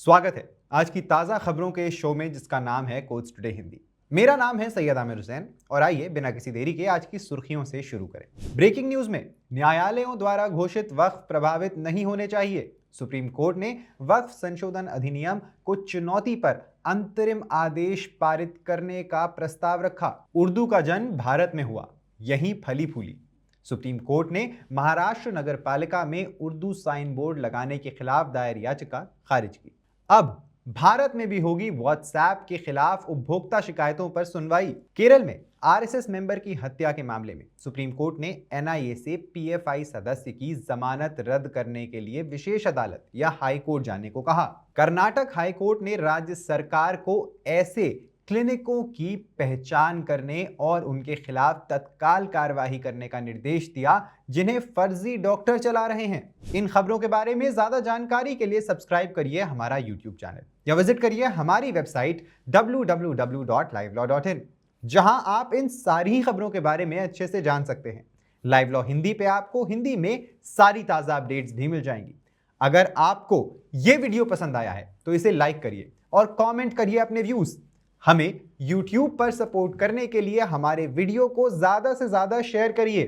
स्वागत है आज की ताज़ा खबरों के इस शो में जिसका नाम है कोच टुडे हिंदी। मेरा नाम है सैयद आमिर हुसैन और आइए बिना किसी देरी के आज की सुर्खियों से शुरू करें। ब्रेकिंग न्यूज में न्यायालयों द्वारा घोषित वक्फ प्रभावित नहीं होने चाहिए। सुप्रीम कोर्ट ने वक्फ संशोधन अधिनियम को चुनौती पर अंतरिम आदेश पारित करने का प्रस्ताव रखा। उर्दू का जन्म भारत में हुआ, यहीं फली फूली। सुप्रीम कोर्ट ने महाराष्ट्र नगर पालिका में उर्दू साइन बोर्ड लगाने के खिलाफ दायर याचिका खारिज की। अब भारत में भी होगी व्हाट्सएप के खिलाफ उपभोक्ता शिकायतों पर सुनवाई। केरल में आरएसएस मेंबर की हत्या के मामले में सुप्रीम कोर्ट ने एनआईए से पीएफआई सदस्य की जमानत रद्द करने के लिए विशेष अदालत या हाई कोर्ट जाने को कहा। कर्नाटक हाई कोर्ट ने राज्य सरकार को ऐसे क्लिनिकों की पहचान करने और उनके खिलाफ तत्काल कार्रवाई करने का निर्देश दिया जिन्हें फर्जी डॉक्टर चला रहे हैं। इन खबरों के बारे में ज्यादा जानकारी के लिए सब्सक्राइब करिए हमारा यूट्यूब चैनल या विजिट करिए हमारी वेबसाइट www.livelaw.in, जहां आप इन सारी खबरों के बारे में अच्छे से जान सकते हैं। लाइव लॉ हिंदी पे आपको हिंदी में सारी ताजा अपडेट्स भी मिल जाएंगी। अगर आपको ये वीडियो पसंद आया है तो इसे लाइक करिए और कमेंट करिए अपने व्यूज। हमें YouTube पर सपोर्ट करने के लिए हमारे वीडियो को ज्यादा से ज्यादा शेयर करिए,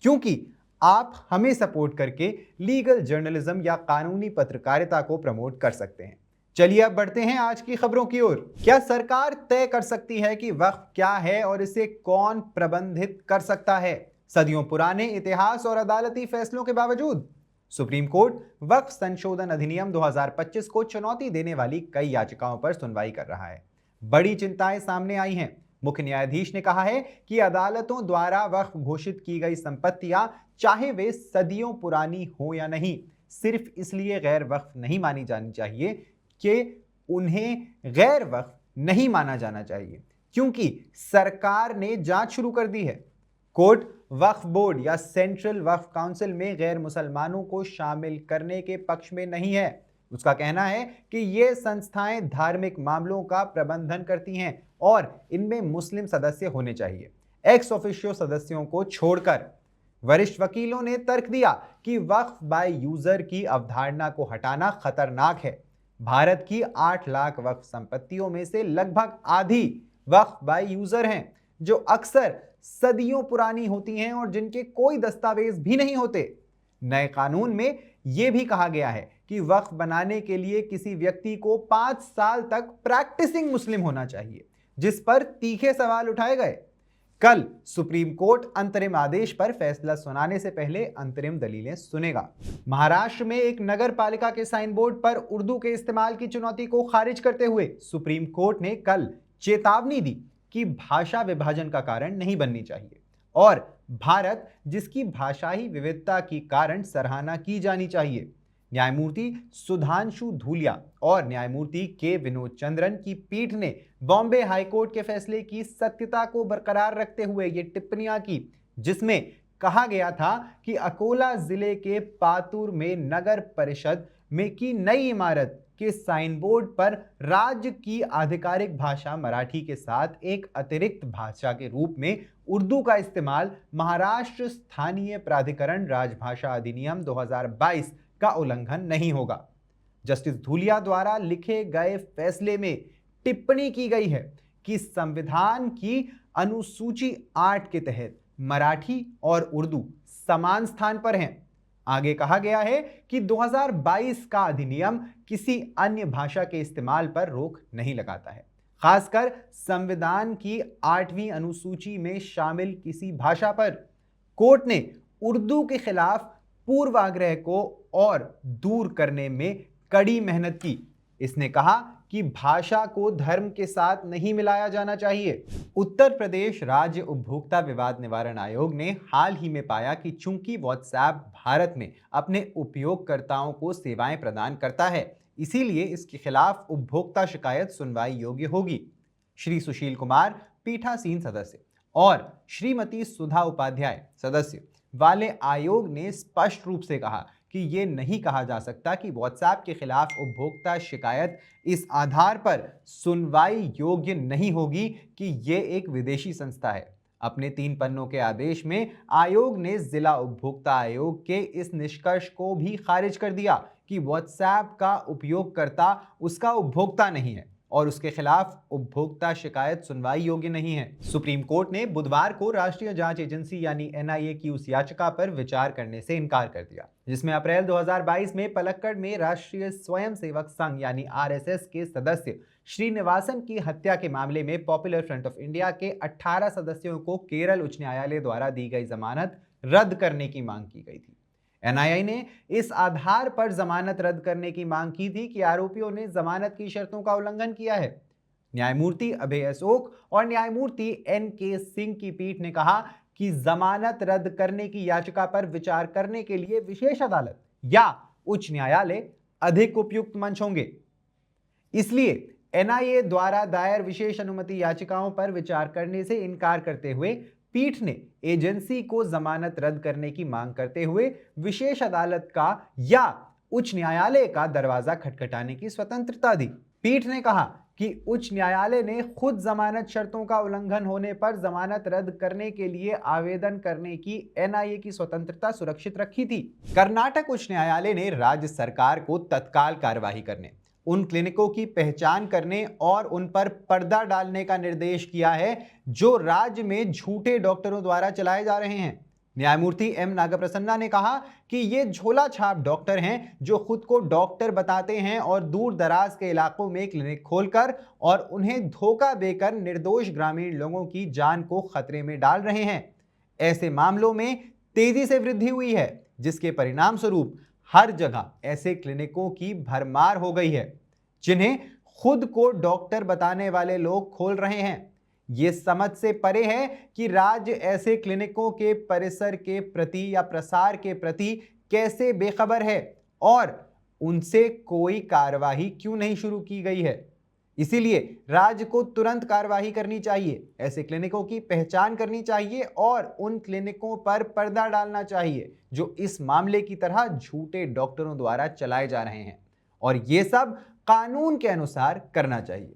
क्योंकि आप हमें सपोर्ट करके लीगल जर्नलिज्म या कानूनी पत्रकारिता को प्रमोट कर सकते हैं। चलिए अब बढ़ते हैं आज की खबरों की ओर। क्या सरकार तय कर सकती है कि वक्फ क्या है और इसे कौन प्रबंधित कर सकता है? सदियों पुराने इतिहास और अदालती फैसलों के बावजूद सुप्रीम कोर्ट वक्फ संशोधन अधिनियम 2025 को चुनौती देने वाली कई याचिकाओं पर सुनवाई कर रहा है। बड़ी चिंताएं सामने आई हैं। मुख्य न्यायाधीश ने कहा है कि अदालतों द्वारा वक्फ घोषित की गई संपत्तियां, चाहे वे सदियों पुरानी हो या नहीं, सिर्फ इसलिए गैर वक्फ नहीं मानी जानी चाहिए कि उन्हें गैर वक्फ नहीं माना जाना चाहिए क्योंकि सरकार ने जांच शुरू कर दी है। कोर्ट वक्फ बोर्ड या सेंट्रल वक्फ काउंसिल में गैर मुसलमानों को शामिल करने के पक्ष में नहीं है। उसका कहना है कि ये संस्थाएं धार्मिक मामलों का प्रबंधन करती हैं और इनमें मुस्लिम सदस्य होने चाहिए। एक्स ऑफिशियो सदस्यों को छोड़कर वरिष्ठ वकीलों ने तर्क दिया कि वक्फ बाय यूजर की अवधारणा को हटाना खतरनाक है। भारत की 8 लाख वक्फ संपत्तियों में से लगभग आधी वक्फ बाय यूजर हैं, जो अक्सर सदियों पुरानी होती हैं और जिनके कोई दस्तावेज भी नहीं होते। नए कानून में यह भी कहा गया है कि वक्फ बनाने के लिए किसी व्यक्ति को 5 साल तक प्रैक्टिसिंग मुस्लिम होना चाहिए, जिस पर तीखे सवाल उठाए गए। कल सुप्रीम कोर्ट अंतरिम आदेश पर फैसला सुनाने से पहले अंतरिम दलीलें सुनेगा। महाराष्ट्र में एक नगर पालिका के साइन बोर्ड पर उर्दू के इस्तेमाल की चुनौती को खारिज करते हुए सुप्रीम कोर्ट ने कल चेतावनी दी कि भाषा विभाजन का कारण नहीं बननी चाहिए और भारत जिसकी भाषाई विविधता की कारण सराहना की जानी चाहिए। न्यायमूर्ति सुधांशु धूलिया और न्यायमूर्ति के विनोद चंद्रन की पीठ ने बॉम्बे हाईकोर्ट के फैसले की सत्यता को बरकरार रखते हुए ये टिप्पणियां की, जिसमें कहा गया था कि अकोला जिले के पातुर में नगर परिषद में की नई इमारत के साइन बोर्ड पर राज्य की आधिकारिक भाषा मराठी के साथ एक अतिरिक्त भाषा के रूप में उर्दू का इस्तेमाल महाराष्ट्र स्थानीय प्राधिकरण राजभाषा अधिनियम 2022 का उल्लंघन नहीं होगा। जस्टिस धूलिया द्वारा लिखे गए फैसले में टिप्पणी की गई है कि संविधान की अनुसूची 8 के तहत मराठी और उर्दू समान स्थान पर हैं। आगे कहा गया है कि 2022 का अधिनियम किसी अन्य भाषा के इस्तेमाल पर रोक नहीं लगाता है, खासकर संविधान की 8वीं अनुसूची में शामिल किसी भाषा पर। कोर्ट ने उर्दू के खिलाफ पूर्वाग्रह को और दूर करने में कड़ी मेहनत की। इसने कहा कि भाषा को धर्म के साथ नहीं मिलाया जाना चाहिए। उत्तर प्रदेश राज्य उपभोक्ता विवाद निवारण आयोग ने हाल ही में पाया कि चूंकि व्हाट्सएप भारत में अपने उपयोगकर्ताओं को सेवाएं प्रदान करता है, इसीलिए इसके खिलाफ उपभोक्ता शिकायत सुनवाई योग्य होगी। श्री सुशील कुमार पीठासीन सदस्य और श्रीमती सुधा उपाध्याय सदस्य वाले आयोग ने स्पष्ट रूप से कहा कि ये नहीं कहा जा सकता कि व्हाट्सएप के खिलाफ उपभोक्ता शिकायत इस आधार पर सुनवाई योग्य नहीं होगी कि ये एक विदेशी संस्था है। अपने 3 पन्नों के आदेश में आयोग ने जिला उपभोक्ता आयोग के इस निष्कर्ष को भी खारिज कर दिया कि व्हाट्सएप का उपयोगकर्ता उसका उपभोक्ता नहीं है और उसके खिलाफ उपभोक्ता शिकायत सुनवाई योग्य नहीं है। सुप्रीम कोर्ट ने बुधवार को राष्ट्रीय जांच एजेंसी यानी एनआईए की उस याचिका पर विचार करने से इनकार कर दिया जिसमें अप्रैल 2022 में पलक्कड़ में राष्ट्रीय स्वयंसेवक संघ यानी आरएसएस के सदस्य श्रीनिवासन की हत्या के मामले में पॉपुलर फ्रंट ऑफ इंडिया के 18 सदस्यों को केरल उच्च न्यायालय द्वारा दी गई जमानत रद्द करने की मांग की गई थी। एनआईए ने इस आधार पर जमानत रद्द करने की मांग की थी कि आरोपियों ने जमानत की शर्तों का उल्लंघन किया है। न्यायमूर्ति अभय अशोक और न्यायमूर्ति एनके सिंह की पीठ ने कहा कि जमानत रद्द करने की याचिका पर विचार करने के लिए विशेष अदालत या उच्च न्यायालय अधिक उपयुक्त मंच होंगे। इसलिए एनआईए द्वारा दायर विशेष अनुमति याचिकाओं पर विचार करने से इनकार करते हुए पीठ ने एजेंसी को जमानत रद्द करने की मांग करते हुए विशेष अदालत का या उच्च न्यायालय का दरवाजा खटखटाने की स्वतंत्रता दी। पीठ ने कहा कि उच्च न्यायालय ने खुद जमानत शर्तों का उल्लंघन होने पर जमानत रद्द करने के लिए आवेदन करने की एनआईए की स्वतंत्रता सुरक्षित रखी थी। कर्नाटक उच्च न्यायालय ने राज्य सरकार को तत्काल कार्यवाही करने, उन क्लिनिकों की पहचान करने और उन पर पर्दा डालने का निर्देश किया है जो राज्य में झूठे डॉक्टरों द्वारा चलाए जा रहे हैं। न्यायमूर्ति एम नागप्रसन्ना ने कहा कि ये झोला छाप डॉक्टर हैं जो खुद को डॉक्टर बताते हैं और दूर दराज के इलाकों में क्लिनिक खोलकर और उन्हें धोखा देकर निर्दोष ग्रामीण लोगों की जान को खतरे में डाल रहे हैं। ऐसे मामलों में तेजी से वृद्धि हुई है जिसके परिणाम स्वरूप हर जगह ऐसे क्लिनिकों की भरमार हो गई है जिन्हें खुद को डॉक्टर बताने वाले लोग खोल रहे हैं। ये समझ से परे है कि राज्य ऐसे क्लिनिकों के परिसर के प्रति या प्रसार के प्रति कैसे बेखबर है और उनसे कोई कार्यवाही क्यों नहीं शुरू की गई है। इसीलिए राज्य को तुरंत कार्यवाही करनी चाहिए, ऐसे क्लिनिकों की पहचान करनी चाहिए और उन क्लिनिकों पर पर्दा डालना चाहिए जो इस मामले की तरह झूठे डॉक्टरों द्वारा चलाए जा रहे हैं और ये सब कानून के अनुसार करना चाहिए।